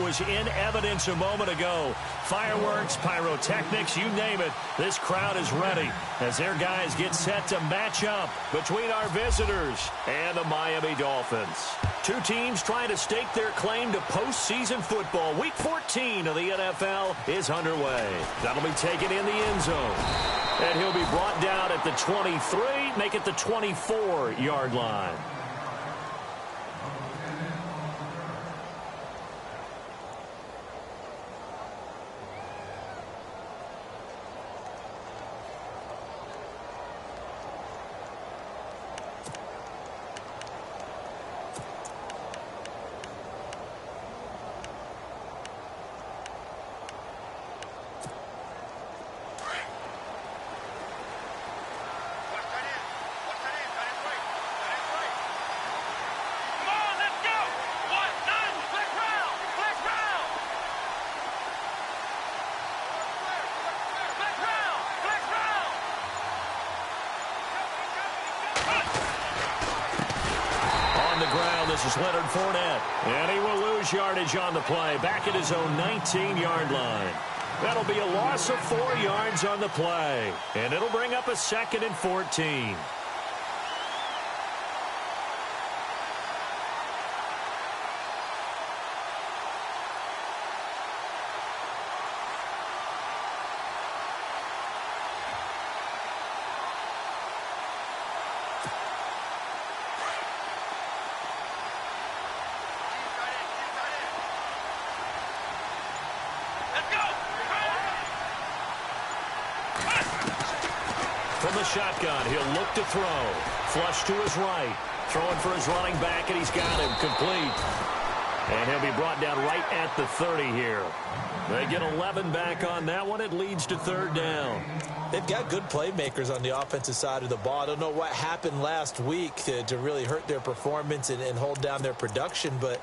was in evidence a moment ago. Fireworks, pyrotechnics, you name it. This crowd is ready as their guys get set to match up between our visitors and the Miami Dolphins. Two teams trying to stake their claim to postseason football. Week 14 of the NFL is underway. That'll be taken in the end zone. And he'll be brought down at the 23, make it the 24-yard line. This is Leonard Fournette, and he will lose yardage on the play, back at his own 19-yard line. That'll be a loss of 4 yards on the play, and it'll bring up a 2nd and 14. From the shotgun, he'll look to throw. Flush to his right. Throwing for his running back, and he's got him complete. And he'll be brought down right at the 30 here. They get 11 back on that one. It leads to 3rd down. They've got good playmakers on the offensive side of the ball. I don't know what happened last week to really hurt their performance and hold down their production, but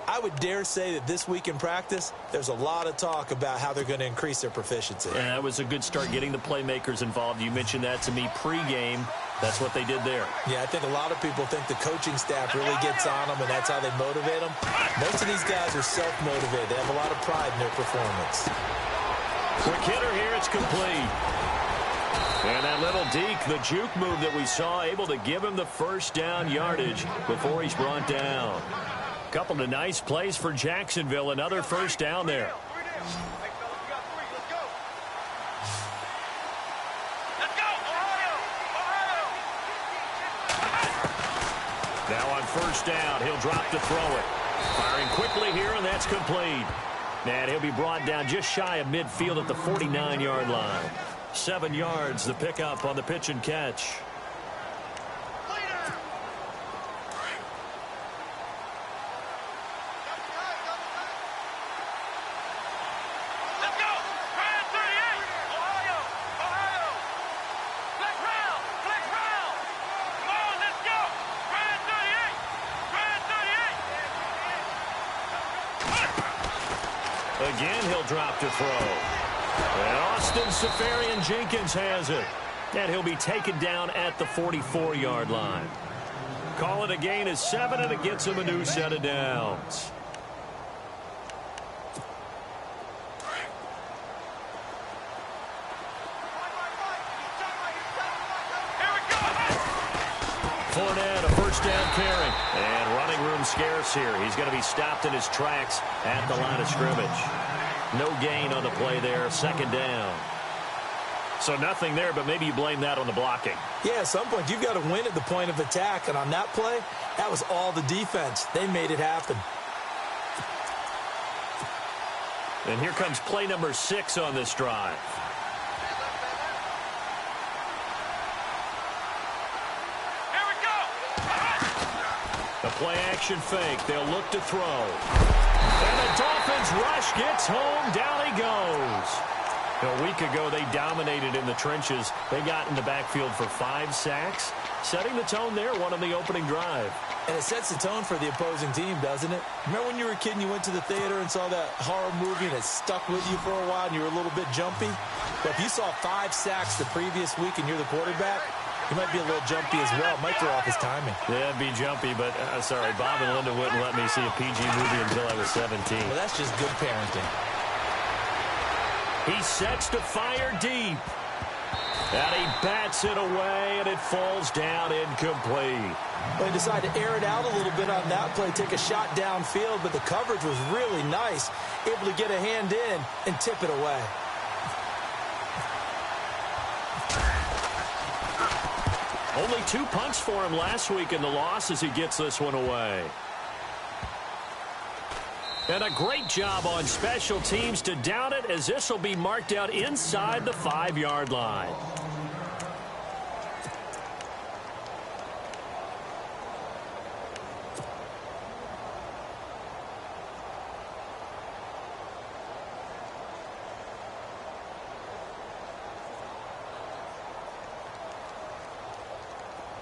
I would dare say that this week in practice, there's a lot of talk about how they're going to increase their proficiency. And that was a good start getting the playmakers involved. You mentioned that to me pregame. That's what they did there. Yeah, I think a lot of people think the coaching staff really gets on them, and that's how they motivate them. Most of these guys are self-motivated. They have a lot of pride in their performance. Quick hitter here. It's complete. And that little deke, the juke move that we saw, able to give him the 1st down yardage before he's brought down. Couple of nice plays for Jacksonville. Another 1st down there. Now on 1st down, he'll drop to throw it. Firing quickly here, and that's complete. And he'll be brought down just shy of midfield at the 49-yard line. 7 yards, the pickup on the pitch and catch. Again, he'll drop to throw. And Austin Seferian-Jenkins has it. And he'll be taken down at the 44-yard line. Call it a gain of 7, and it gets him a new set of downs. Fournette, a 1st down carry. And running room scarce here. He's going to be stopped in his tracks at the line of scrimmage. No gain on the play there. 2nd down. So nothing there, but maybe you blame that on the blocking. Yeah, at some point you've got to win at the point of attack. And on that play, that was all the defense. They made it happen. And here comes play number 6 on this drive. The play-action fake. They'll look to throw. And the Dolphins rush gets home. Down he goes. A week ago, they dominated in the trenches. They got in the backfield for 5 sacks, setting the tone there, one on the opening drive. And it sets the tone for the opposing team, doesn't it? Remember when you were a kid and you went to the theater and saw that horror movie and it stuck with you for a while and you were a little bit jumpy? But if you saw 5 sacks the previous week and you're the quarterback, He might be a little jumpy as well. Might throw off his timing. Yeah, it'd be jumpy, but sorry, Bob and Linda wouldn't let me see a PG movie until I was 17. Well, that's just good parenting. He sets to fire deep. And he bats it away, and it falls down incomplete. Well, he decided to air it out a little bit on that play, take a shot downfield, but the coverage was really nice, able to get a hand in and tip it away. Only 2 punts for him last week in the loss as he gets this one away. And a great job on special teams to down it, as this will be marked out inside the 5-yard line.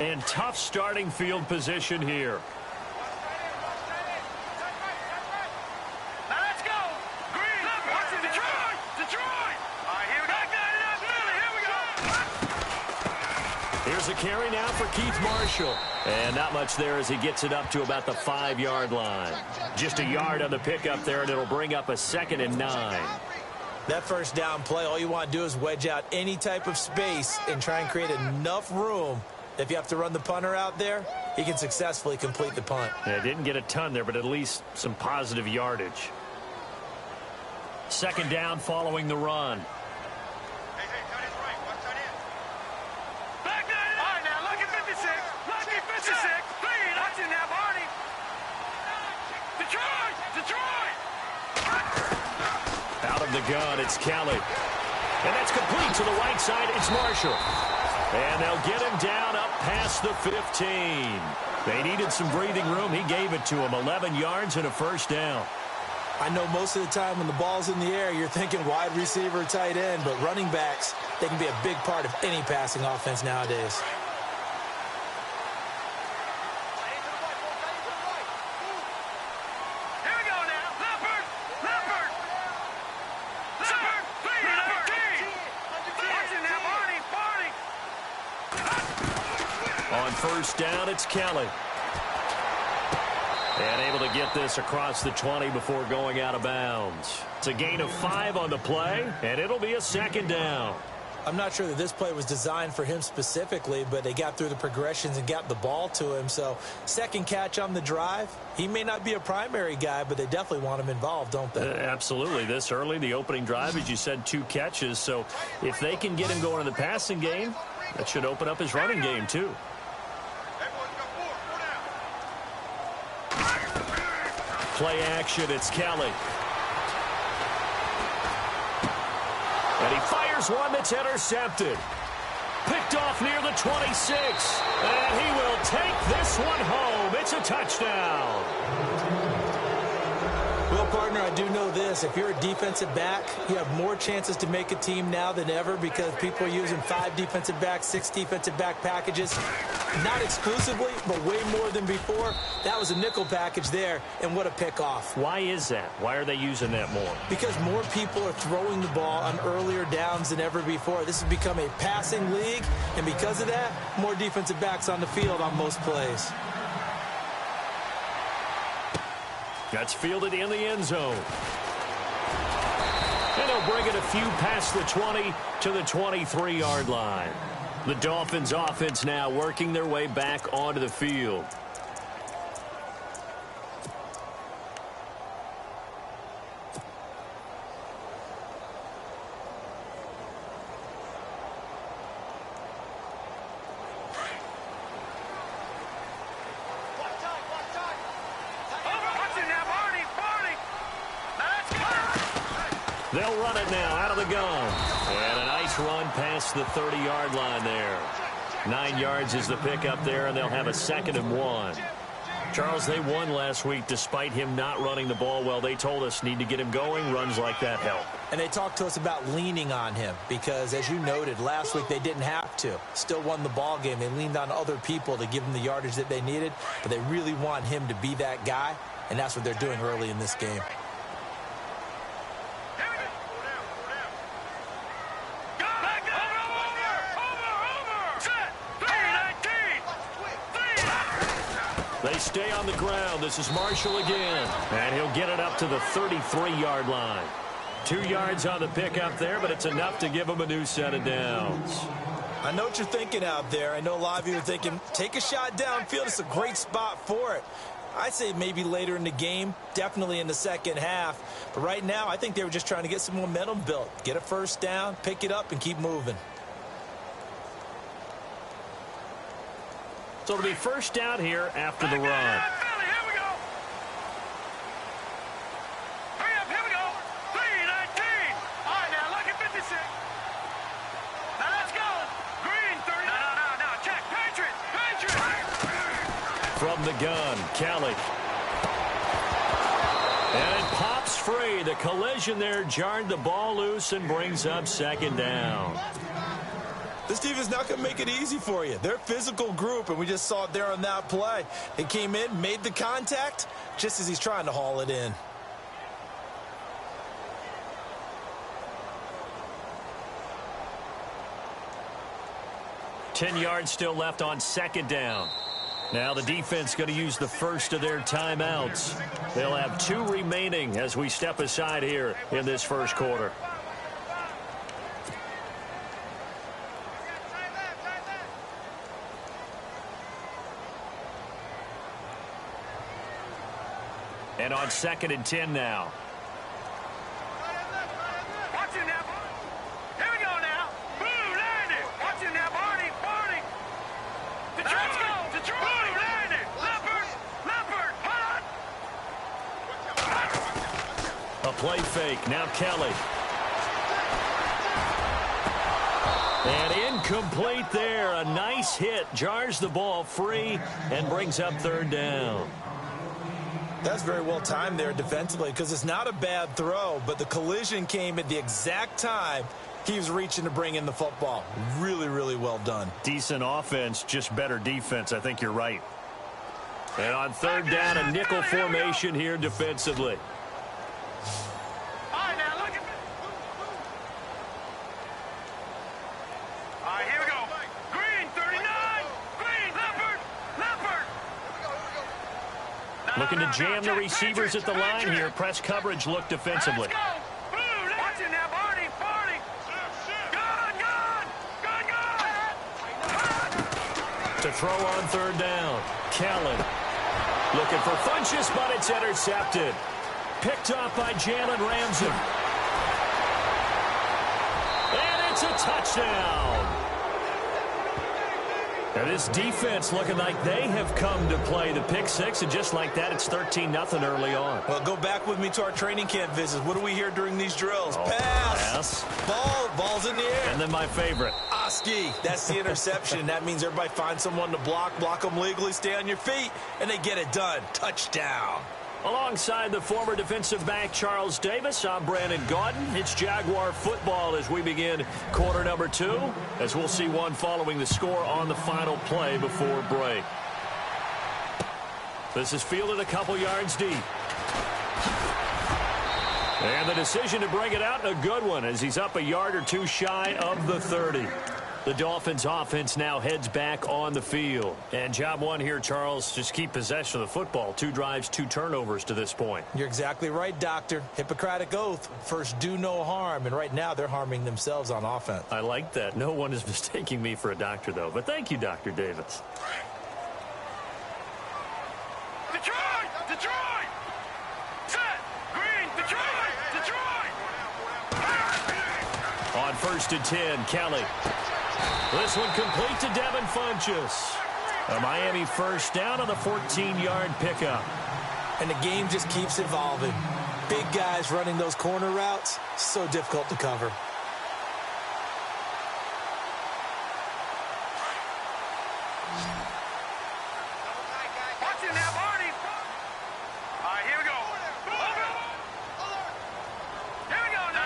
And tough starting field position here. Here's a carry now for Keith Marshall. And not much there as he gets it up to about the 5-yard line. Just a yard on the pickup there, and it'll bring up a 2nd and 9. That first down play, all you want to do is wedge out any type of space and try and create enough room. If you have to run the punter out there, he can successfully complete the punt. Yeah, didn't get a ton there, but at least some positive yardage. 2nd down following the run. Out of the gun, it's Kelly. And that's complete to the right side. It's Marshall. And they'll get him down up past the 15. They needed some breathing room. He gave it to him. 11 yards and a 1st down. I know most of the time when the ball's in the air, you're thinking wide receiver, tight end, but running backs, they can be a big part of any passing offense nowadays. On 1st down, it's Kelly. And able to get this across the 20 before going out of bounds. It's a gain of 5 on the play, and it'll be a 2nd down. I'm not sure that this play was designed for him specifically, but they got through the progressions and got the ball to him. So 2nd catch on the drive. He may not be a primary guy, but they definitely want him involved, don't they? Absolutely. This early, the opening drive, as you said, 2 catches. So if they can get him going in the passing game, that should open up his running game too. Play action, it's Kelly. And he fires one that's intercepted. Picked off near the 26. And he will take this one home. It's a touchdown. Well, partner, I do know this. If you're a defensive back, you have more chances to make a team now than ever because people are using 5 defensive backs, 6 defensive back packages. Not exclusively, but way more than before. That was a nickel package there, and what a pickoff. Why is that? Why are they using that more? Because more people are throwing the ball on earlier downs than ever before. This has become a passing league, and because of that, more defensive backs on the field on most plays. That's fielded in the end zone. And they'll bring it a few past the 20 to the 23-yard line. The Dolphins offense now working their way back onto the field. They'll run it now out of the gun. And a nice run past the 30-yard line there. 9 yards is the pickup there, and they'll have a 2nd and 1. Charles, they won last week despite him not running the ball well. They told us need to get him going. Runs like that help. And they talked to us about leaning on him because, as you noted, last week they didn't have to. Still won the ball game. They leaned on other people to give them the yardage that they needed, but they really want him to be that guy, and that's what they're doing early in this game. They stay on the ground. This is Marshall again. And he'll get it up to the 33-yard line. 2 yards on the pickup there, but it's enough to give him a new set of downs. I know what you're thinking out there. I know a lot of you are thinking, take a shot downfield. It's a great spot for it. I'd say maybe later in the game, definitely in the second half. But right now, I think they were just trying to get some momentum built. Get a first down, pick it up, and keep moving. So it'll be first down here after the run. From the gun, Kelly. And it pops free. The collision there jarred the ball loose and brings up second down. This team is not going to make it easy for you. They're a physical group, and we just saw it there on that play. They came in, made the contact, just as he's trying to haul it in. Ten yards still left on second down. Now the defense going to use the first of their timeouts. They'll have 2 remaining as we step aside here in this first quarter. And on 2nd and 10 now. Watch it now. Here we go now. Boom, land it. Watch it now, Barney. Detroit, go. Detroit. Boom, land it. Leopard, hot. A play fake. Now Kelly. And incomplete there. A nice hit. Jars the ball free and brings up third down. That's very well timed there defensively because it's not a bad throw, but the collision came at the exact time he was reaching to bring in the football. Really, really well done. Decent offense, just better defense. I think you're right. And on third down, a nickel formation here defensively. All right, now look at this. All right, here we go. Green, 39. Green, Leopard. Looking to jam the receivers at the line here. Press coverage look defensively. Let's go. Watch it now, Barney. Gun. To throw on third down. Kelly looking for Funchess, but it's intercepted. Picked off by Jalen Ramsey. And it's a touchdown. And this defense looking like they have come to play the pick six, and just like that, it's 13-0 early on. Well, go back with me to our training camp visits. What do we hear during these drills? Oh, pass. Ball's in the air. And then my favorite. Oski, that's the interception. That means everybody finds someone to block them legally, stay on your feet, and they get it done. Touchdown. Alongside the former defensive back Charles Davis, I'm Brandon Gaudin. It's Jaguar football as we begin quarter number 2, as we'll see one following the score on the final play before break. This is fielded a couple yards deep. And the decision to bring it out, a good one, as he's up a yard or two shy of the 30. The Dolphins offense now heads back on the field. And job one here, Charles, just keep possession of the football. 2 drives, 2 turnovers to this point. You're exactly right, Doctor. Hippocratic oath. First, do no harm. And right now, they're harming themselves on offense. I like that. No one is mistaking me for a doctor, though. But thank you, Dr. Davis. Detroit! Set! Green! Detroit! On 1st and 10, Kelly. This one complete to Devin Funchess. A Miami first down on the 14-yard pickup. And the game just keeps evolving. Big guys running those corner routes, so difficult to cover. Watch it now, Barney. All right, here we go. Here we go now. Here we go now.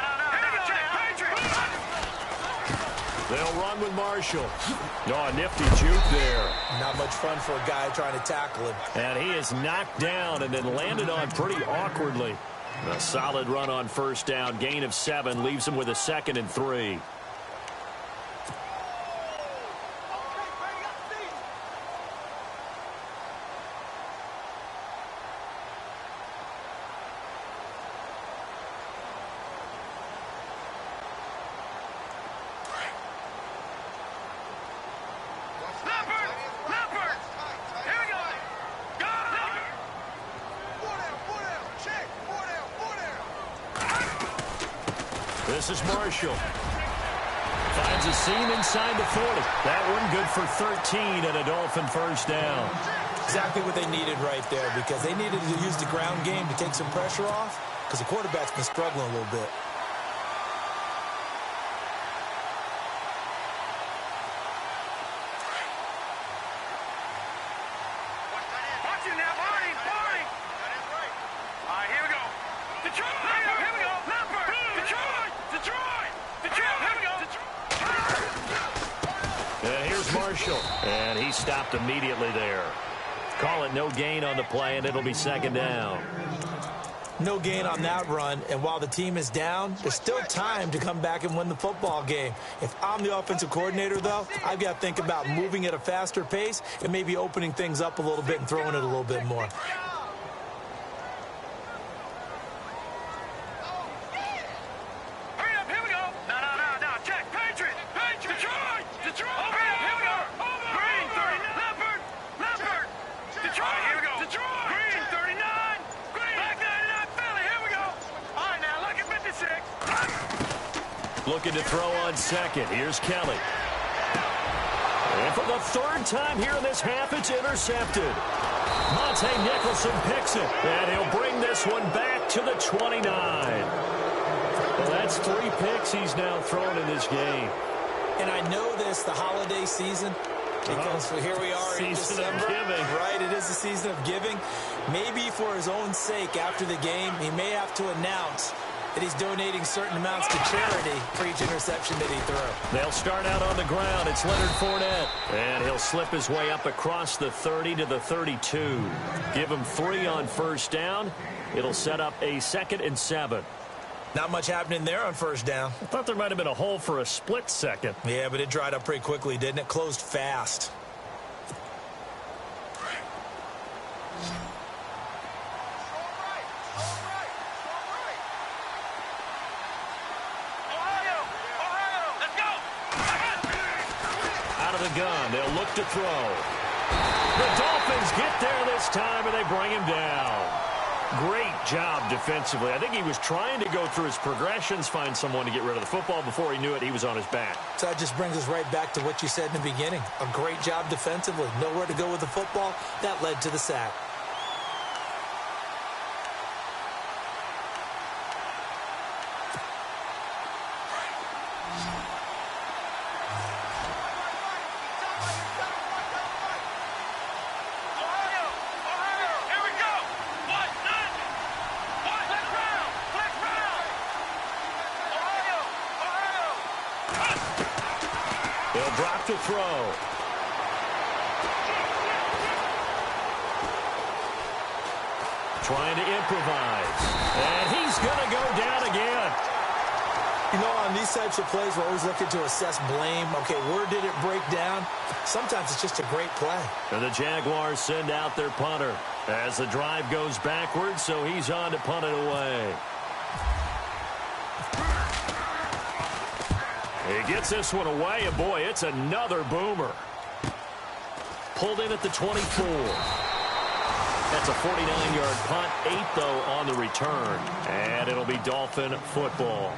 They'll run with Marshall. Oh, a nifty juke there. Not much fun for a guy trying to tackle him. And he is knocked down and then landed on pretty awkwardly. A solid run on first down. Gain of 7 leaves him with a 2nd and 3. This is Marshall. Finds a seam inside the 40. That one good for 13 and a Dolphin first down. Exactly what they needed right there, because they needed to use the ground game to take some pressure off, because the quarterback's been struggling a little bit. Watch it now, Barney. All right, here we go. Detroit, here we go. Leopard. Detroit. Here we go. And here's Marshall. And he stopped immediately there. Call it no gain on the play, and it'll be second down. No gain on that run, and while the team is down, there's still time to come back and win the football game. If I'm the offensive coordinator, though, I've got to think about moving at a faster pace and maybe opening things up a little bit and throwing it a little bit more. Hurry up, here we go. No. Check. Patriot. Detroit. Hurry up, here we go. Green, 39. Leopard. Detroit, here we go. Green, 39. Green. Back 99, Philly, here we go. All right, now, look at 56. Looking to throw on second. Here's Kelly. And for the third time here in this half, it's intercepted. Monte Nicholson picks it, and he'll bring this one back to the 29. Well, that's 3 picks he's now thrown in this game. And I know this, the holiday season, because here we are in December. Season of giving. Right, it is the season of giving. Maybe for his own sake after the game, he may have to announce that he's donating certain amounts to charity for each interception that he threw. They'll start out on the ground. It's Leonard Fournette. And he'll slip his way up across the 30 to the 32. Give him 3 on first down. It'll set up a 2nd and 7. Not much happening there on first down. I thought there might have been a hole for a split second. Yeah, but it dried up pretty quickly, didn't it? Closed fast. Ohio, let's go. Out of the gun, they'll look to throw. The Dolphins get there this time, and they bring him down. Great job defensively. I think he was trying to go through his progressions, find someone to get rid of the football. Before he knew it, he was on his back. So that just brings us right back to what you said in the beginning. A great job defensively. Nowhere to go with the football. That led to the sack. They'll drop to throw. Trying to improvise. And he's going to go down again. You know, on these types of plays, we're always looking to assess blame. Okay, where did it break down? Sometimes it's just a great play. And the Jaguars send out their punter as the drive goes backwards, so he's on to punt it away. He gets this one away, and boy, it's another boomer. Pulled in at the 24. That's a 49-yard punt, 8, though, on the return. And it'll be Dolphin football.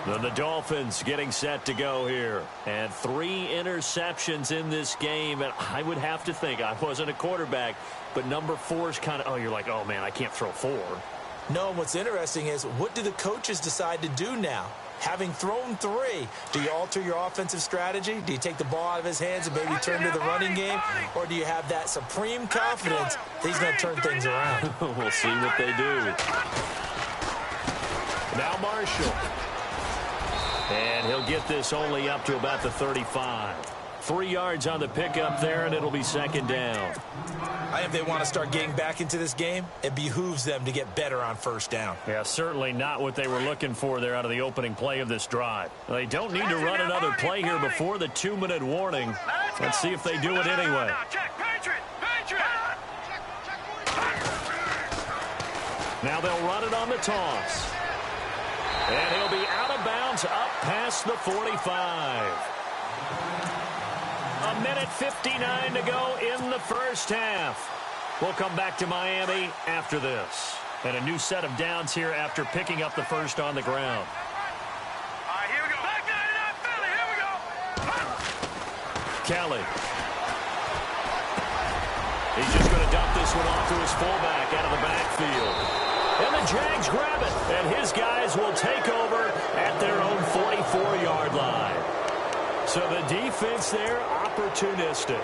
Then the Dolphins getting set to go here. And 3 interceptions in this game. And I would have to think, I wasn't a quarterback, but number 4 is kind of, oh, you're like, oh, man, I can't throw 4. No, what's interesting is, what do the coaches decide to do now? Having thrown 3, do you alter your offensive strategy? Do you take the ball out of his hands and maybe turn to the running game? Or do you have that supreme confidence that he's going to turn things around? We'll see what they do. Now Marshall. And he'll get this only up to about the 35. 3 yards on the pickup there, and it'll be second down. I think if they want to start getting back into this game, it behooves them to get better on first down. Yeah, certainly not what they were looking for there out of the opening play of this drive. They don't need to run another play here before the 2-minute warning. Let's see if they do it anyway. Now they'll run it on the toss. And he'll be out of bounds up past the 45. A minute 59 to go in the first half. We'll come back to Miami after this. And a new set of downs here after picking up the first on the ground. Kelly. He's just going to dump this one off to his fullback out of the backfield. And the Jags grab it, and his guys will take over at their own 44-yard line. So the defense there, opportunistic.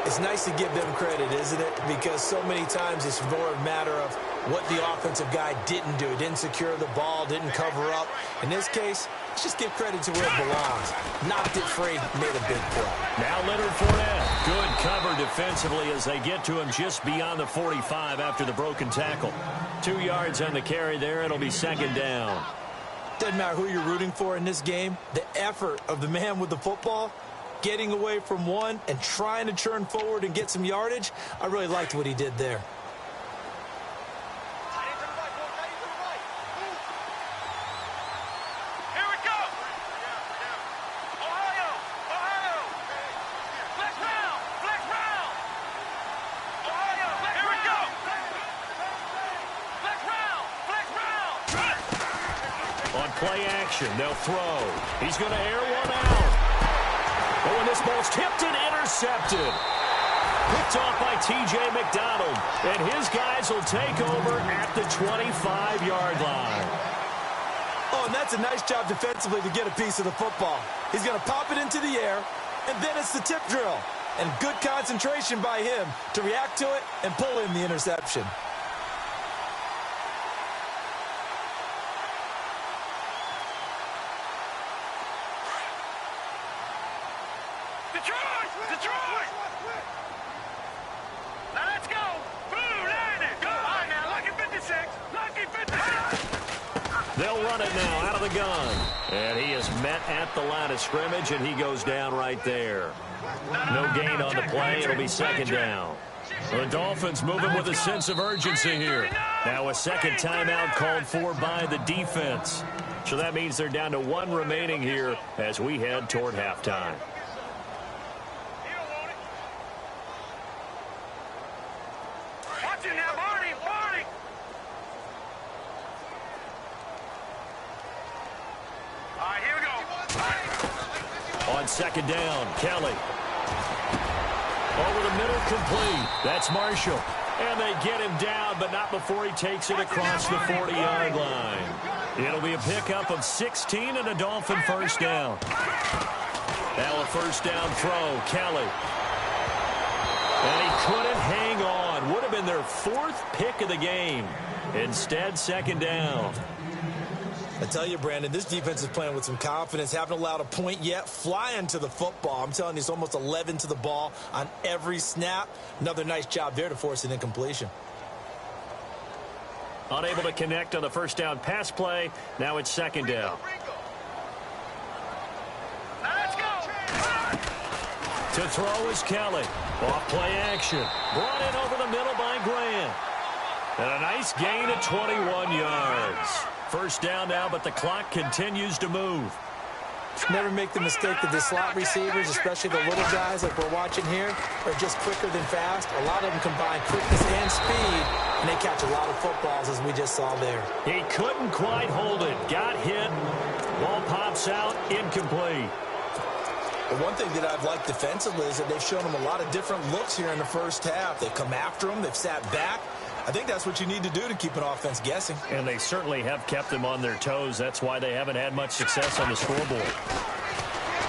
It's nice to give them credit, isn't it? Because so many times it's more a matter of what the offensive guy didn't do. Didn't secure the ball, didn't cover up. In this case, let's just give credit to where it belongs. Knocked it free, made a big play. Now Leonard Fournette. Good cover defensively as they get to him just beyond the 45 after the broken tackle. 2 yards on the carry there. It'll be second down. Doesn't matter who you're rooting for in this game. The effort of the man with the football, getting away from one and trying to turn forward and get some yardage, I really liked what he did there. Here we go. Ohio. Flex round. Ohio. Here we go. Flex round. On play action, they'll throw. He's going to air one out. Oh, and this ball's tipped and intercepted. Picked off by T.J. McDonald. And his guys will take over at the 25-yard line. Oh, and that's a nice job defensively to get a piece of the football. He's going to pop it into the air, and then it's the tip drill. And good concentration by him to react to it and pull in the interception. Detroit! Now let's go! Blue, landed! Go! All right, now, lucky 56! Lucky 56! They'll run it now out of the gun. And he is met at the line of scrimmage, and he goes down right there. No gain on the play. It'll be second down. The Dolphins moving with a sense of urgency here. Now a second timeout called for by the defense. So that means they're down to one remaining here as we head toward halftime. On second down, Kelly. Over the middle, complete. That's Marshall. And they get him down, but not before he takes it across the 40-yard line. It'll be a pickup of 16 and a Dolphin first down. Now a first down throw, Kelly. And he couldn't hang on. Would have been their fourth pick of the game. Instead, second down. I tell you, Brandon, this defense is playing with some confidence. Haven't allowed a point yet. Flying to the football. I'm telling you, it's almost 11 to the ball on every snap. Another nice job there to force an incompletion. Unable to connect on the first down pass play. Now it's second down. Let's go! To throw is Kelly. Off play action. Brought in over the middle by Grant. And a nice gain of 21 yards. First down now, but the clock continues to move. Never make the mistake that the slot receivers, especially the little guys like we're watching here, are just quicker than fast. A lot of them combine quickness and speed, and they catch a lot of footballs, as we just saw there. He couldn't quite hold it. Got hit. Ball pops out. Incomplete. The one thing that I've liked defensively is that they've shown them a lot of different looks here in the first half. They've come after them. They've sat back. I think that's what you need to do to keep an offense guessing. And they certainly have kept them on their toes. That's why they haven't had much success on the scoreboard.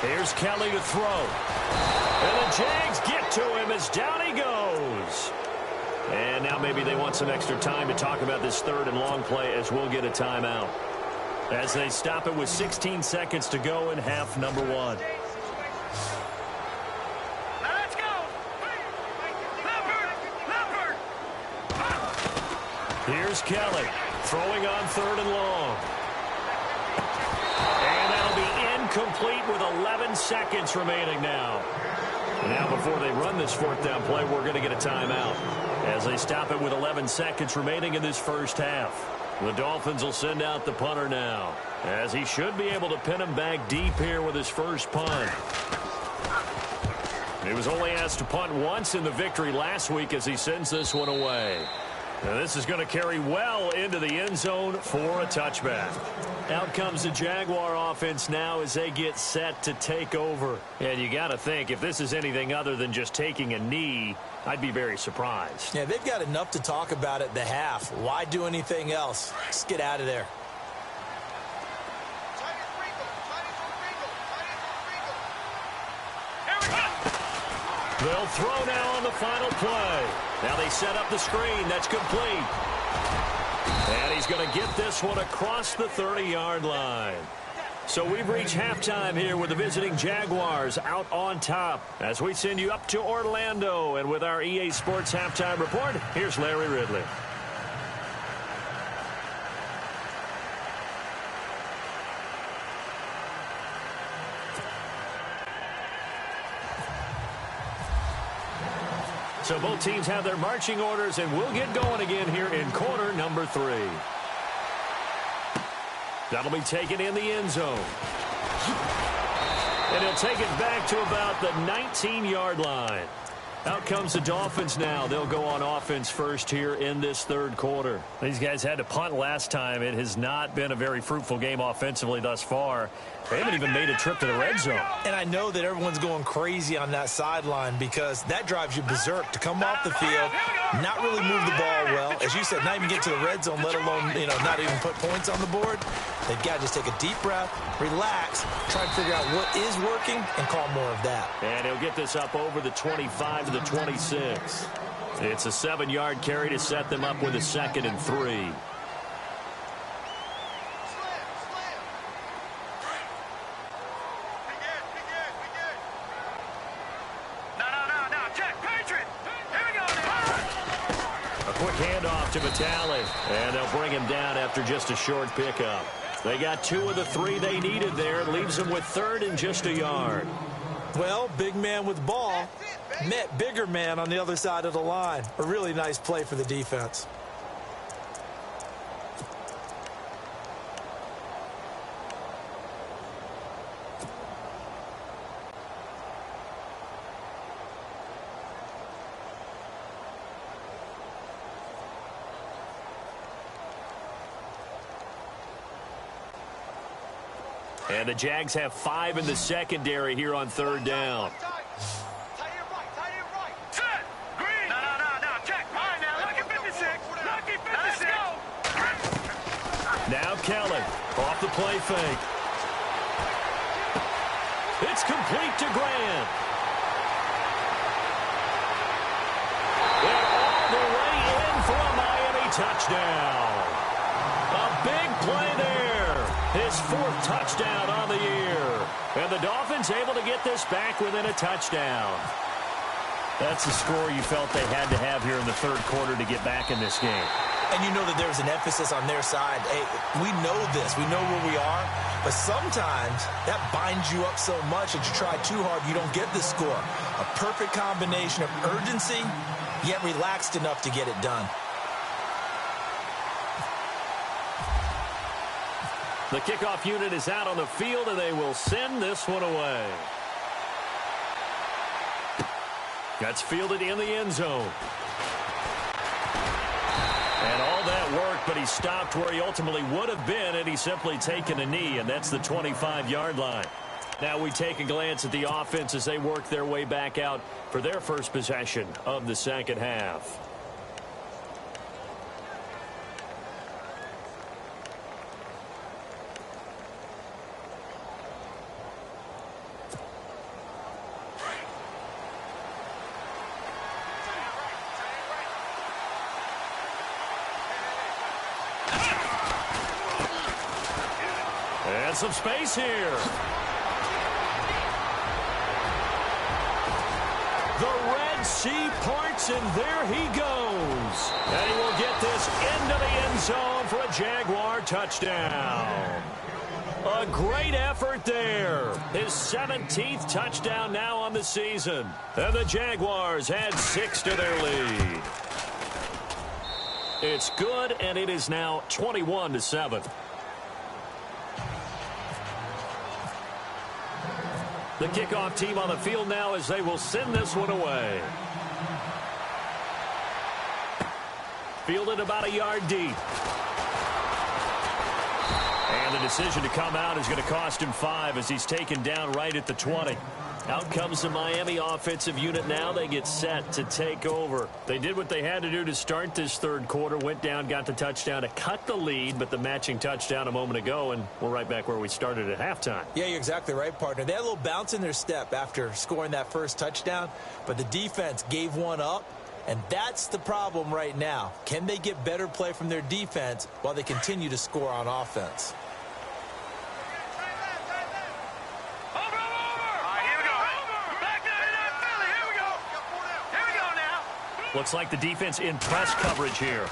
Here's Kelly to throw. And the Jags get to him as down he goes. And now maybe they want some extra time to talk about this third and long play as we'll get a timeout. As they stop it with 16 seconds to go in half number one. Here's Kelly throwing on third and long. And that'll be incomplete with 11 seconds remaining now. Now before they run this fourth down play, we're going to get a timeout. As they stop it with 11 seconds remaining in this first half. The Dolphins will send out the punter now, as he should be able to pin him back deep here with his first punt. He was only asked to punt once in the victory last week as he sends this one away. And this is going to carry well into the end zone for a touchback. Out comes the Jaguar offense now as they get set to take over. And you got to think, if this is anything other than just taking a knee, I'd be very surprised. Yeah, they've got enough to talk about at the half. Why do anything else? Just get out of there. They'll throw now on the final play. Now they set up the screen. That's complete. And he's going to get this one across the 30-yard line. So we've reached halftime here with the visiting Jaguars out on top. As we send you up to Orlando, and with our EA Sports Halftime Report, here's Larry Ridley. So both teams have their marching orders, and we'll get going again here in quarter number 3. That'll be taken in the end zone. And he'll take it back to about the 19-yard line. Out comes the Dolphins now. They'll go on offense first here in this third quarter. These guys had to punt last time. It has not been a very fruitful game offensively thus far. They haven't even made a trip to the red zone. And I know that everyone's going crazy on that sideline because that drives you berserk to come off the field, not really move the ball well. As you said, not even get to the red zone, let alone, not even put points on the board. They've got to just take a deep breath, relax, try to figure out what is working, and call more of that. And he'll get this up over the 25 to the 26. It's a 7-yard carry to set them up with a 2nd and 3. Handoff to Vitale, and they'll bring him down after just a short pickup. They got 2 of the 3 they needed there. It leaves them with 3rd and just a yard. Well, big man with ball met bigger man on the other side of the line. A really nice play for the defense. And the Jags have 5 in the secondary here on 3rd down. Now Kelly off the play fake. It's complete to Grant. And all the way in for a Miami touchdown. A big play there. His 4th touchdown on the year. And the Dolphins able to get this back within a touchdown. That's the score you felt they had to have here in the 3rd quarter to get back in this game. And you know that there's an emphasis on their side. Hey, we know this. We know where we are. But sometimes that binds you up so much that you try too hard, you don't get the score. A perfect combination of urgency, yet relaxed enough to get it done. The kickoff unit is out on the field, and they will send this one away. That's fielded in the end zone. And all that worked, but he stopped where he ultimately would have been had he simply taken a knee, and that's the 25-yard line. Now we take a glance at the offense as they work their way back out for their first possession of the second half. And some space here. The Red Sea parts, and there he goes. And he will get this into the end zone for a Jaguar touchdown. A great effort there. His 17th touchdown now on the season. And the Jaguars add 6 to their lead. It's good, and it is now 21-7. The kickoff team on the field now as they will send this one away. Fielded about a yard deep. And the decision to come out is going to cost him 5 as he's taken down right at the 20. Out comes the Miami offensive unit now. They get set to take over. They did what they had to do to start this third quarter. Went down, got the touchdown to cut the lead, but the matching touchdown a moment ago, and we're right back where we started at halftime. Yeah, you're exactly right, partner. They had a little bounce in their step after scoring that first touchdown, but the defense gave one up, and that's the problem right now. Can they get better play from their defense while they continue to score on offense? Looks like the defense in press coverage here.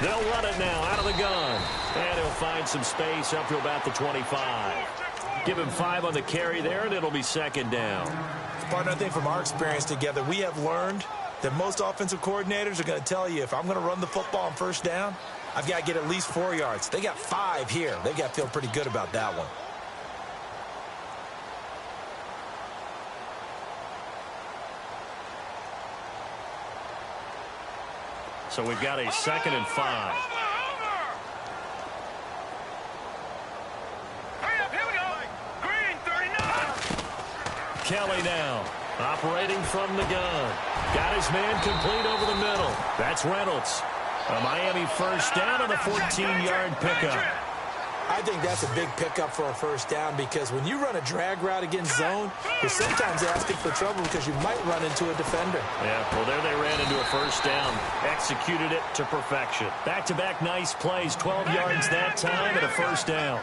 They'll run it now out of the gun. And he'll find some space up to about the 25. Give him 5 on the carry there, and it'll be second down. Partner, I think from our experience together, we have learned that most offensive coordinators are going to tell you, if I'm going to run the football on first down, I've got to get at least 4 yards. They got 5 here. They've got to feel pretty good about that one. So we've got a 2nd and 5. Hurry up, here we go. Green, 39. Kelly now operating from the gun. Got his man complete over the middle. That's Reynolds. A Miami first down on a 14-yard pickup. I think that's a big pickup for a first down because when you run a drag route against zone, you're sometimes asking for trouble because you might run into a defender. Yeah, well, there they ran into a first down. Executed it to perfection. Back-to-back nice plays. 12 yards that time and a first down.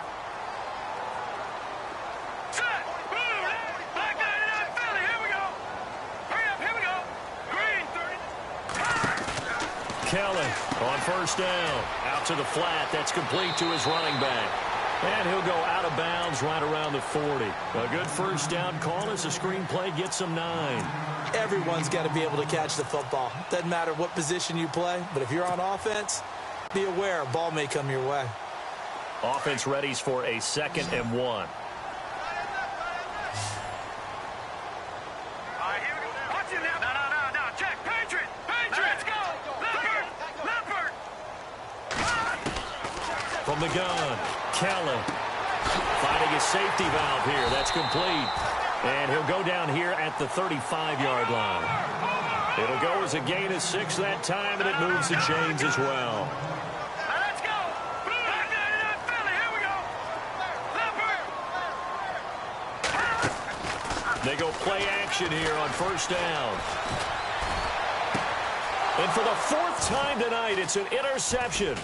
Set. Boom. Black 99 Philly. Here we go. Hurry up. Here we go. Green, 30. Kelly on first down. Out to the flat. That's complete to his running back. And he'll go out of bounds right around the 40. A good first down call as the screenplay gets him 9. Everyone's got to be able to catch the football. Doesn't matter what position you play, but if you're on offense, be aware a ball may come your way. Offense readies for a 2nd and 1. All right, here we go. Watch it now. No. Check. Patriot. Let's go. Leopard. From the gun, Kelly finding his safety valve here. That's complete. And he'll go down here at the 35-yard line. It'll go as a gain of 6 that time, and it moves the chains as well. Let's go. Black 99 Philly. Here we go. Leopard. They go play action here on first down. And for the 4th time tonight, it's an interception.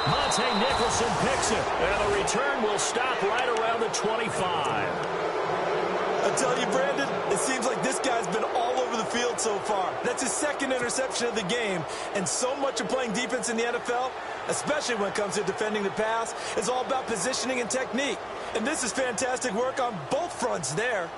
Monte Nicholson picks it, and the return will stop right around the 25. I tell you, Brandon, it seems like this guy's been all over the field so far. That's his 2nd interception of the game, and so much of playing defense in the NFL, especially when it comes to defending the pass, is all about positioning and technique. And this is fantastic work on both fronts there.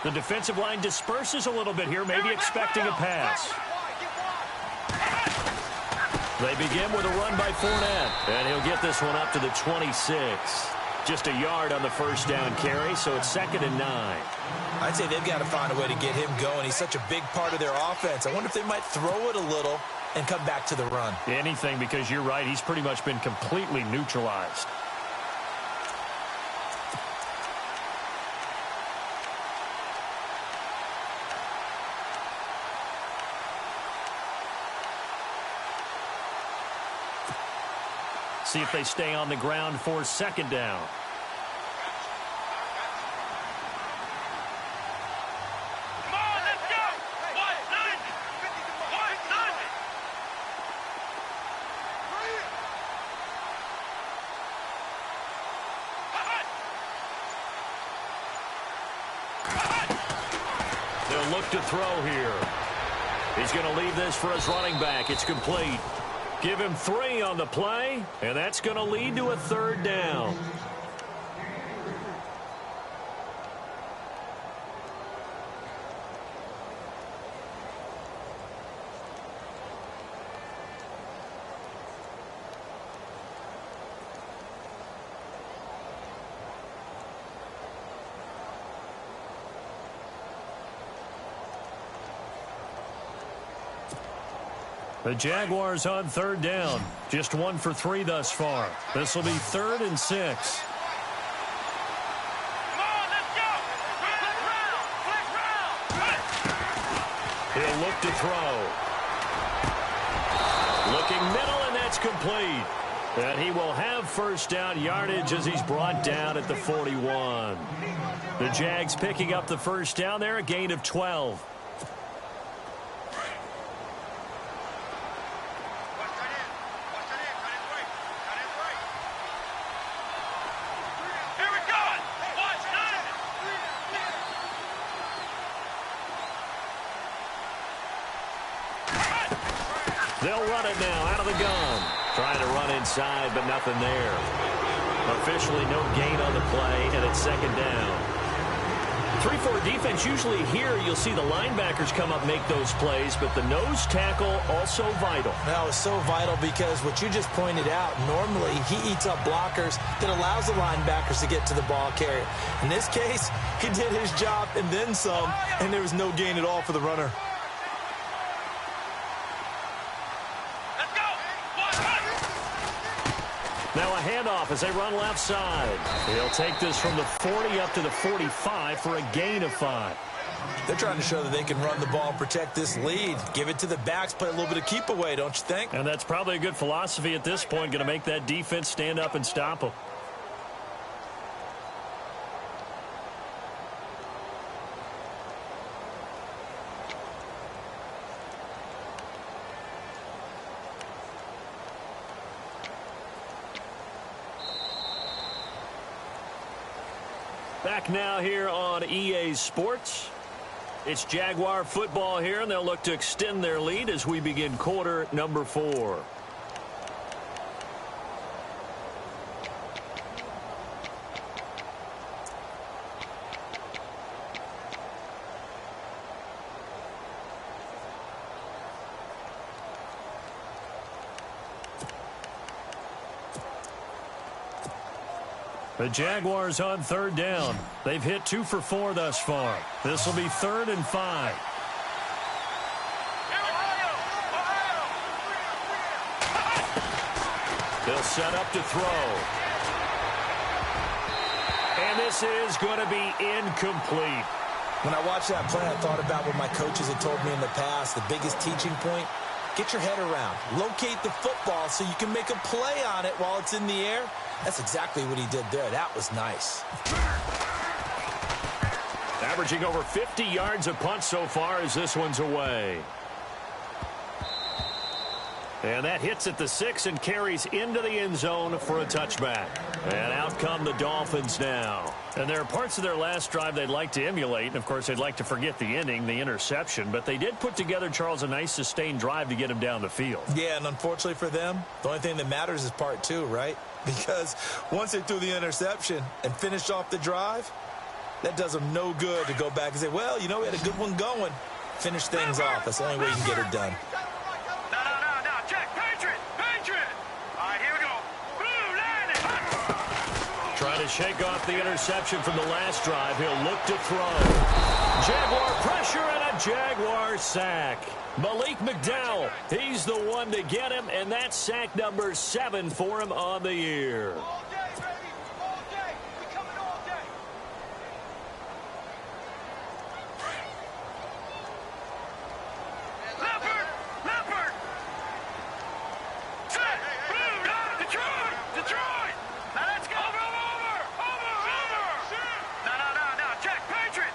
The defensive line disperses a little bit here, maybe expecting a pass. They begin with a run by Fournette, and he'll get this one up to the 26. Just a yard on the first down carry, so it's 2nd and 9. I'd say they've got to find a way to get him going. He's such a big part of their offense. I wonder if they might throw it a little and come back to the run. Anything, because you're right, he's pretty much been completely neutralized. See if they stay on the ground for 2nd down. Come on, let's go. What? None. They'll look to throw here. He's going to leave this for his running back. It's complete. Give him 3 on the play, and that's going to lead to a 3rd down. The Jaguars on third down. Just 1 for 3 thus far. This will be 3rd and 6. Come on, let's go. Flick round. He'll look to throw. Looking middle, and that's complete. And he will have first down yardage as he's brought down at the 41. The Jags picking up the first down there, a gain of 12. Here we go. Watch that. They'll run it now out of the gun. Trying to run inside, but nothing there. Officially no gain on the play, and it's 2nd down. 3-4 defense, usually here you'll see the linebackers come up, make those plays, but the nose tackle also vital. That was so vital because what you just pointed out, normally he eats up blockers that allows the linebackers to get to the ball carrier. In this case, he did his job and then some, and there was no gain at all for the runner. Let's go. Watch that. Now a handoff as they run left side. He'll take this from the 40 up to the 45 for a gain of 5. They're trying to show that they can run the ball and protect this lead. Give it to the backs, play a little bit of keep away, don't you think? And that's probably a good philosophy at this point, going to make that defense stand up and stop them. Back now here on EA Sports. It's Jaguar football here, and they'll look to extend their lead as we begin quarter number 4. The Jaguars on third down. They've hit 2 for 4 thus far. This will be 3rd and 5. They'll set up to throw. And this is going to be incomplete. When I watched that play, I thought about what my coaches had told me in the past. The biggest teaching point, get your head around. Locate the football so you can make a play on it while it's in the air. That's exactly what he did there. That was nice. Averaging over 50 yards a punt so far as this one's away. And that hits at the 6 and carries into the end zone for a touchback. And out come the Dolphins now. And there are parts of their last drive they'd like to emulate. And, of course, they'd like to forget the ending, the interception. But they did put together, Charles, a nice sustained drive to get him down the field. Yeah, and unfortunately for them, the only thing that matters is part 2, right? Because once they threw the interception and finished off the drive, that does them no good to go back and say, well, you know, we had a good one going. Finish things off. That's the only way you can get it done. No. Check. Patriot. All right, here we go. Blue line. Trying to shake off the interception from the last drive. He'll look to throw. Jaguar pressure and a Jaguar sack. Malik McDowell, he's the one to get him, and that's sack number 7 for him on the year. All day, baby. All day. We coming all day. Leopard. Set. Blue. Detroit. Now let's go. Over. No. Check. Patriot.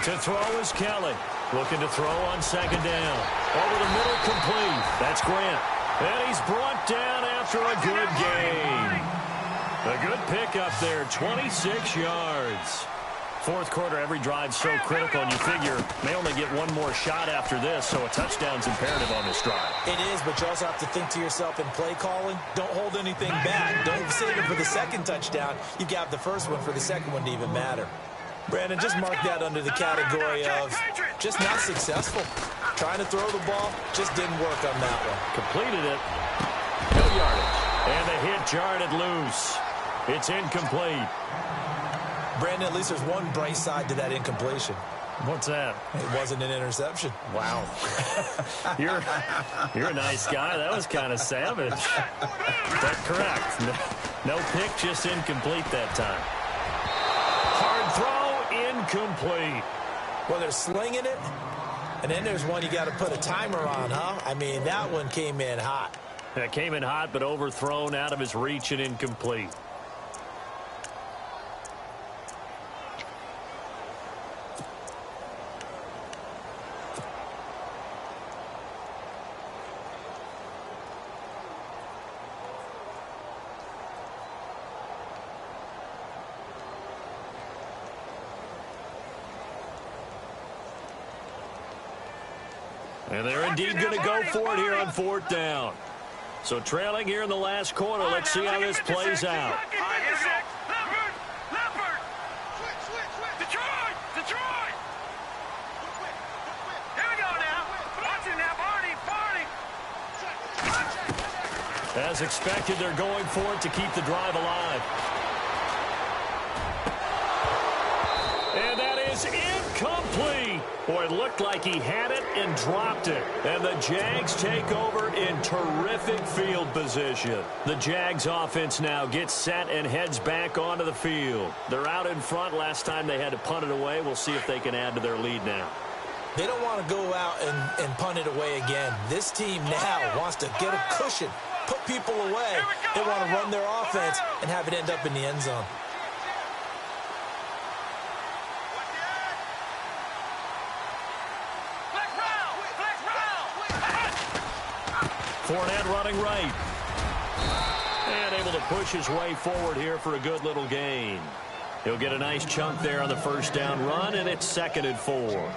To throw is Kelly. Looking to throw on 2nd down. Over the middle, complete. That's Grant. And he's brought down after a good gain. A good pickup there, 26 yards. 4th quarter, every drive's so critical, and you figure may only get one more shot after this, so a touchdown's imperative on this drive. It is, but you also have to think to yourself in play calling, don't hold anything back. Don't save it for the 2nd touchdown. You got the first one for the 2nd one to even matter. Brandon, just mark that under the category of just not successful. Trying to throw the ball, just didn't work on that one. Completed it. No yardage. And the hit jarred it loose. It's incomplete. Brandon, at least there's one bright side to that incompletion. What's that? It wasn't an interception. Wow. You're a nice guy. That was kind of savage. That's correct. No pick, just incomplete that time. Hard throw, incomplete. Well, they're slinging it, and then there's one you got to put a timer on, huh? I mean, that one came in hot. That came in hot, but overthrown, out of his reach, and incomplete. And they're indeed going to go for it here on 4th down. So trailing here in the last quarter. Let's see how this plays out. Detroit! Here we go now. Watch him now, Barney. As expected, they're going for it to keep the drive alive. And that is incomplete. Boy, it looked like he had it and dropped it. And the Jags take over in terrific field position. The Jags offense now gets set and heads back onto the field. They're out in front. Last time they had to punt it away. We'll see if they can add to their lead now. They don't want to go out and punt it away again. This team now wants to get a cushion, put people away. They want to run their offense and have it end up in the end zone. Fournette running right. And able to push his way forward here for a good little gain. He'll get a nice chunk there on the first down run, and it's 2nd and 4.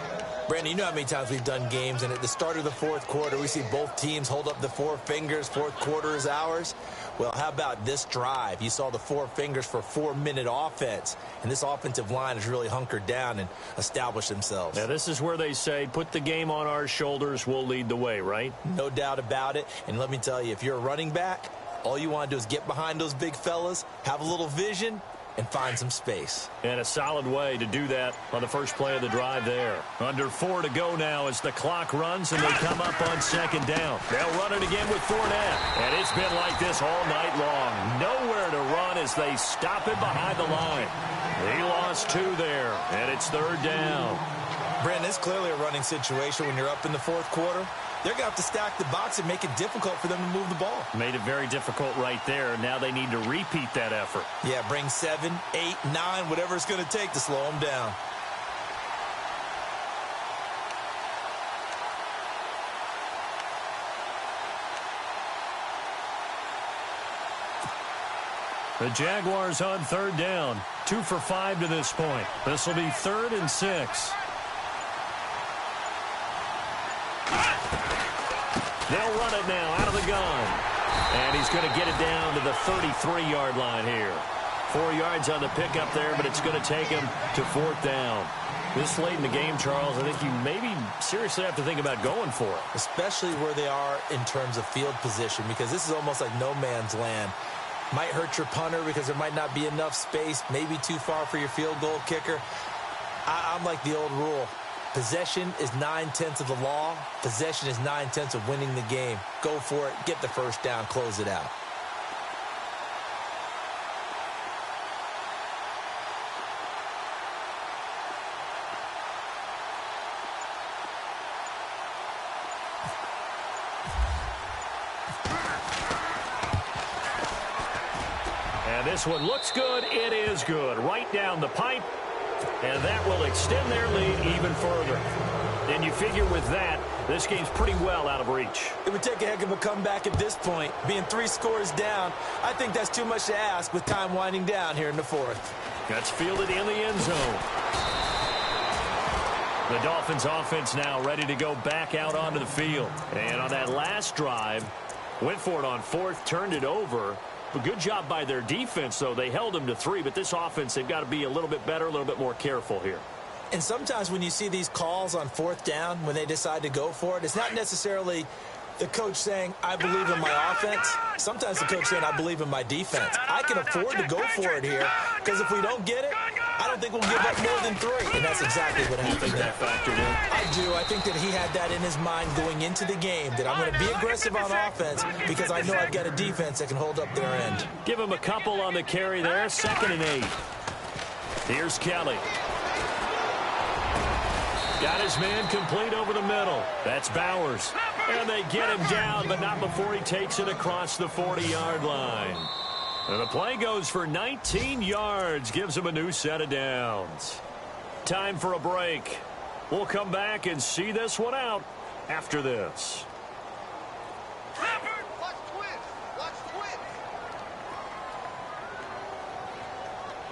Brandon, you know how many times we've done games, and at the start of the 4th quarter, we see both teams hold up the 4 fingers, 4th quarter is ours. Well, how about this drive? You saw the 4 fingers for 4-minute offense, and this offensive line has really hunkered down and established themselves. Now, this is where they say, put the game on our shoulders, we'll lead the way, right? No doubt about it, and let me tell you, if you're a running back, all you want to do is get behind those big fellas, have a little vision, and find some space. And a solid way to do that on the first play of the drive there. Under 4 to go now as the clock runs and they come up on 2nd down. They'll run it again with Fournette. And it's been like this all night long. Nowhere to run as they stop him behind the line. He lost 2 there, and it's 3rd down. Brandon, it's clearly a running situation when you're up in the 4th quarter. They're going to have to stack the box and make it difficult for them to move the ball. Made it very difficult right there. Now they need to repeat that effort. Yeah, bring 7, 8, 9, whatever it's going to take to slow them down. The Jaguars on 3rd down. 2 for 5 to this point. This will be 3rd and 6. They'll run it now out of the gun. And he's going to get it down to the 33-yard line here. 4 yards on the pickup there, but it's going to take him to 4th down. This late in the game, Charles, I think you maybe seriously have to think about going for it. Especially where they are in terms of field position, because this is almost like no man's land. Might hurt your punter because there might not be enough space, maybe too far for your field goal kicker. I'm like the old rule. Possession is 9/10 of the law. Possession is 9/10 of winning the game. Go for it. Get the first down. Close it out. And this one looks good. It is good. Right down the pipe. And that will extend their lead even further. And you figure with that, this game's pretty well out of reach. It would take a heck of a comeback at this point. Being 3 scores down, I think that's too much to ask with time winding down here in the 4th. That's fielded in the end zone. The Dolphins offense now ready to go back out onto the field. And on that last drive, went for it on 4th, turned it over. A good job by their defense, though. They held them to 3, but this offense, they've got to be a little bit better, a little bit more careful here. And sometimes when you see these calls on 4th down, when they decide to go for it, it's not necessarily the coach saying, I believe in my offense. Sometimes the coach saying, I believe in my defense. I can afford to go for it here, because if we don't get it, I don't think we'll give up more than 3, and that's exactly what happened there. Factored in. I do. I think that he had that in his mind going into the game, that I'm going to be aggressive on offense because I know I've got a defense that can hold up their end. Give him a couple on the carry there. 2nd and 8. Here's Kelly. Got his man complete over the middle. That's Bowers. And they get him down, but not before he takes it across the 40-yard line. And the play goes for 19 yards, gives him a new set of downs. Time for a break. We'll come back and see this one out after this. Watch twins. Watch twins.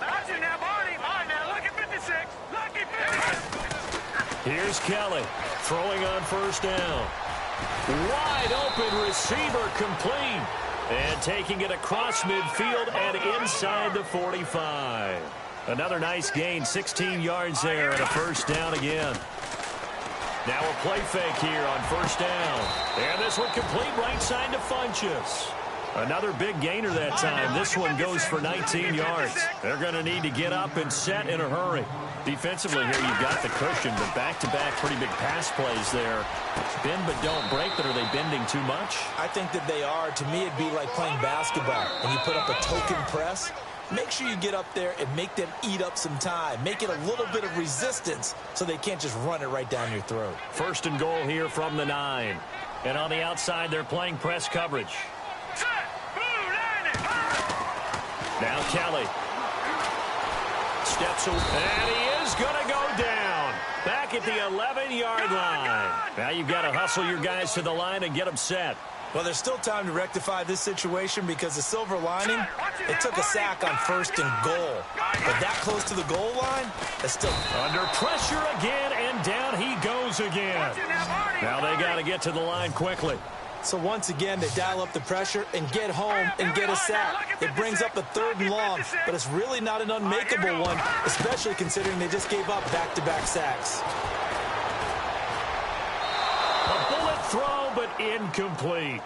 Watching now, Barney. All right, now, lucky 56. Lucky 56. Here's Kelly throwing on 1st down. Wide open receiver complete. And taking it across midfield and inside the 45. Another nice gain, 16 yards there and a 1st down again. Now a play fake here on 1st down. And this one complete right side to Funchess. Another big gainer that time. This one goes for 19 yards. They're going to need to get up and set in a hurry. Defensively here, you've got the cushion, but back-to-back pretty big pass plays there. Bend but don't break, but are they bending too much? I think that they are. To me, it'd be like playing basketball, and you put up a token press. Make sure you get up there and make them eat up some time. Make it a little bit of resistance so they can't just run it right down your throat. 1st and goal here from the 9. And on the outside, they're playing press coverage. Now Kelly. Steps away, and he is going to go down. Back at the 11-yard line. Now you've got to hustle your guys to the line and get them set. Well, there's still time to rectify this situation because the silver lining, it took a sack on 1st and goal. But that close to the goal line, that's still... Under pressure again, and down he goes again. Now they got to get to the line quickly. So once again, they dial up the pressure and get home and get a sack. It brings up a 3rd and long, but it's really not an unmakeable one, especially considering they just gave up back-to-back sacks. A bullet throw, but incomplete.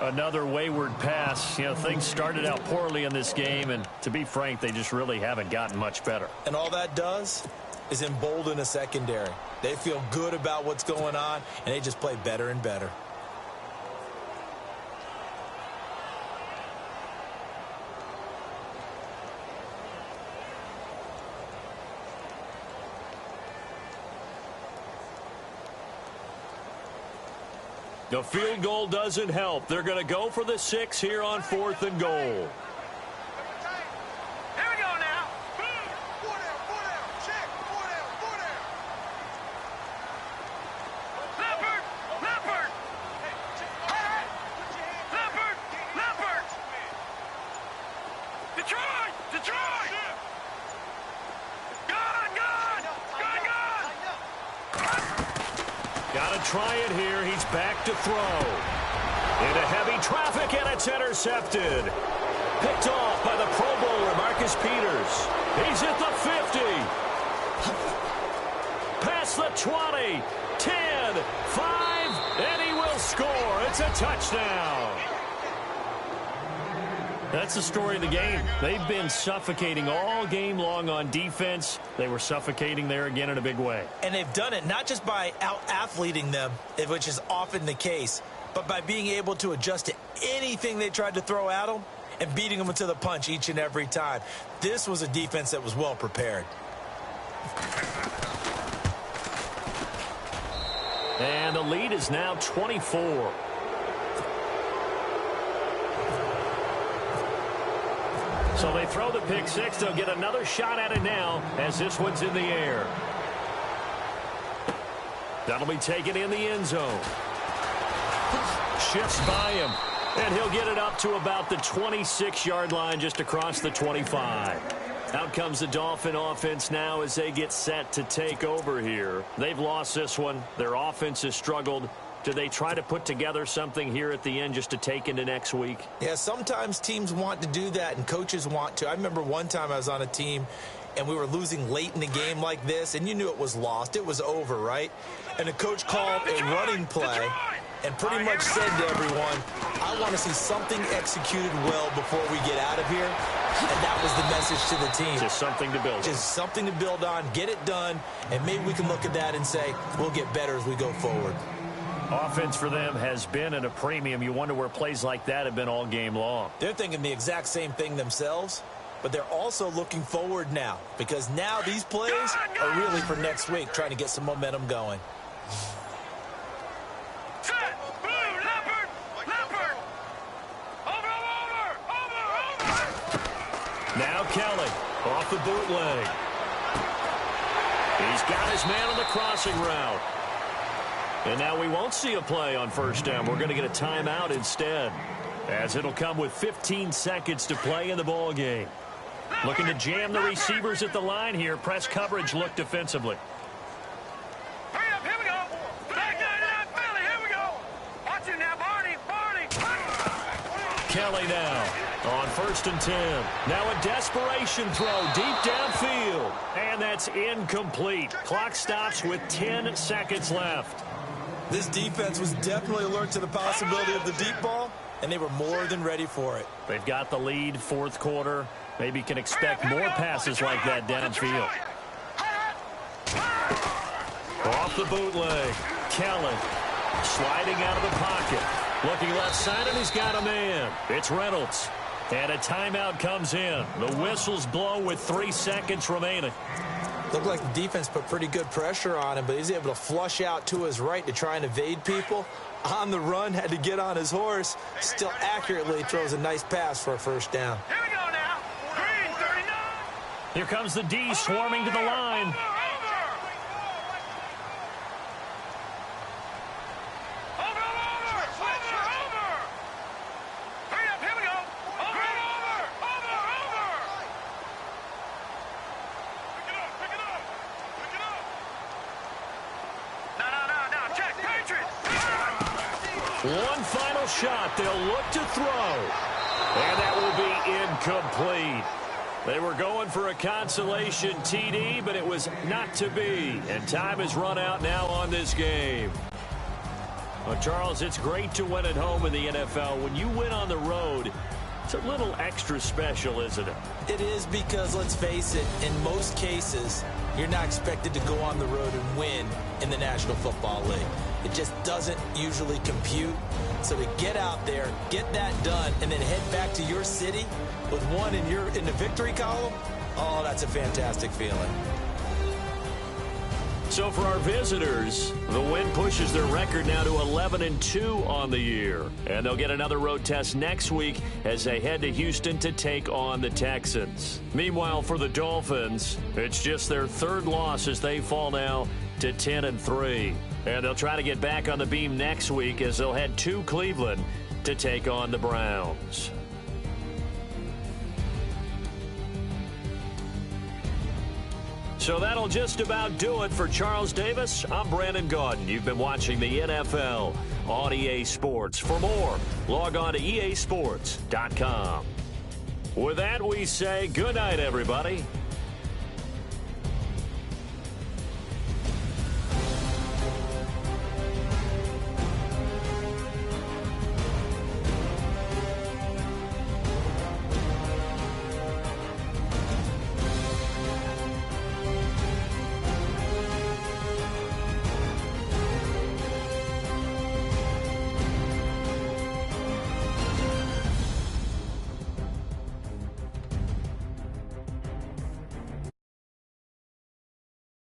Another wayward pass. You know, things started out poorly in this game, and to be frank, they just really haven't gotten much better. And all that does is embolden a secondary. They feel good about what's going on, and they just play better and better. The field goal doesn't help. They're going to go for the 6 here on 4th and goal. Here we go now. 4 down. Check. 4 down. Leopard. Leopard. Detroit. Got to try it here. He's back to throw. Into heavy traffic, and it's intercepted. Picked off by the Pro Bowler, Marcus Peters. He's at the 50. Past the 20. 10, 5, and he will score. It's a touchdown. That's the story of the game. They've been suffocating all game long on defense. They were suffocating there again in a big way. And they've done it not just by out-athleting them, which is often the case, but by being able to adjust to anything they tried to throw at them and beating them to the punch each and every time. This was a defense that was well prepared. And the lead is now 24. So they throw the pick 6. They'll get another shot at it now as this one's in the air. That'll be taken in the end zone. Shifts by him. And he'll get it up to about the 26-yard line just across the 25. Out comes the Dolphin offense now as they get set to take over here. They've lost this one. Their offense has struggled. Do they try to put together something here at the end just to take into next week? Yeah, sometimes teams want to do that and coaches want to. I remember one time I was on a team and we were losing late in the game like this, and you knew it was lost. It was over, right? And the coach called a running play and pretty much said to everyone, I want to see something executed well before we get out of here. And that was the message to the team. Just something to build on. Just something to build on, get it done, and maybe we can look at that and say, we'll get better as we go forward. Offense for them has been at a premium. You wonder where plays like that have been all game long. They're thinking the exact same thing themselves, but they're also looking forward now because now these plays are really for next week, trying to get some momentum going. Set. Blue. Leopard. Leopard. Over. Now Kelly off the bootleg. He's got his man on the crossing route. And now we won't see a play on first down. We're going to get a timeout instead, as it'll come with 15 seconds to play in the ball game. Looking to jam the receivers at the line here. Press coverage look defensively. Hurry up. Here we go. Back down, Philly. Here we go. Watch it now, Barney. Kelly now on 1st and 10. Now a desperation throw deep downfield. And that's incomplete. Clock stops with 10 seconds left. This defense was definitely alert to the possibility of the deep ball, and they were more than ready for it. They've got the lead, fourth quarter. Maybe can expect more passes like that downfield. Off the bootleg. Kelly sliding out of the pocket. Looking left side, and he's got a man. It's Reynolds. And a timeout comes in. The whistles blow with 3 seconds remaining. Looked like the defense put pretty good pressure on him, but he's able to flush out to his right to try and evade people. On the run, had to get on his horse. Still accurately throws a nice pass for a first down. Here we go now. Green 39. Here comes the D swarming to the line. One final shot. They'll look to throw. And that will be incomplete. They were going for a consolation TD, but it was not to be. And time has run out now on this game. Well, Charles, it's great to win at home in the NFL. When you win on the road, it's a little extra special, isn't it? It is because, let's face it, in most cases, you're not expected to go on the road and win in the National Football League. It just doesn't usually compute. So to get out there, get that done, and then head back to your city with one in the victory column, oh, that's a fantastic feeling. So for our visitors, the win pushes their record now to 11-2 on the year. And they'll get another road test next week as they head to Houston to take on the Texans. Meanwhile, for the Dolphins, it's just their third loss as they fall now to 10-3. And they'll try to get back on the beam next week as they'll head to Cleveland to take on the Browns. So that'll just about do it for Charles Davis. I'm Brandon Gaudin. You've been watching the NFL on EA Sports. For more, log on to easports.com. With that, we say good night, everybody.